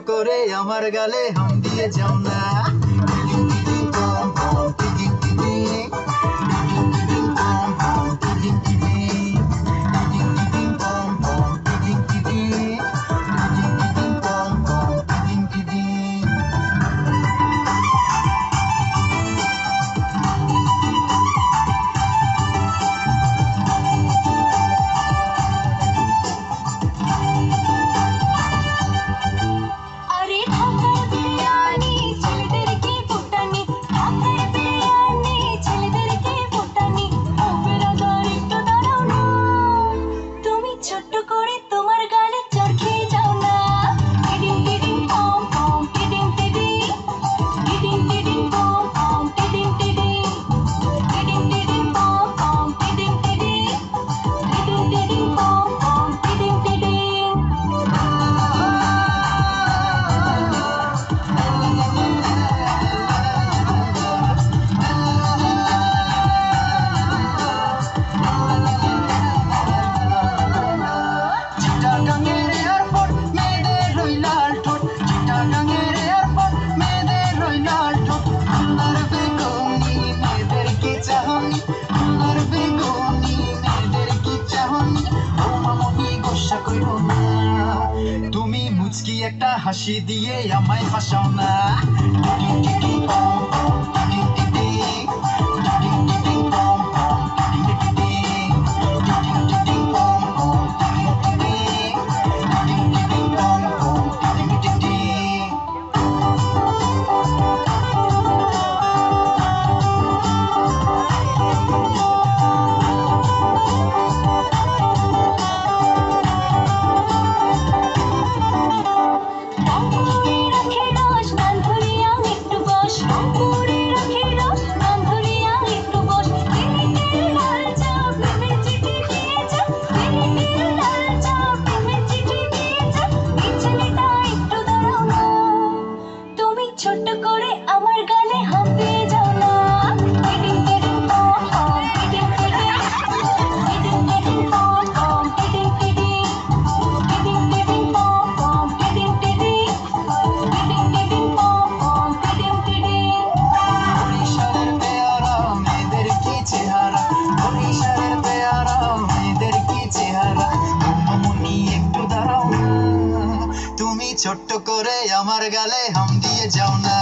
করে আমার গালে হাম দিয়ে যাও না। তুমি মুচকি একটা হাসি দিয়ে আমায় ফাঁসাও না। ছোট্ট করে আমার গালে হাম দিয়ে যাও না। বরিশালের পেয়ারা মেয়েদের কি চেহারা, বরিশালের পেয়ারা মেয়েদের কি চেহারা, মামুনি একটু দাঁড়াও না। তুমি ছোট্ট করে আমার গালে হাম দিয়ে যাও না।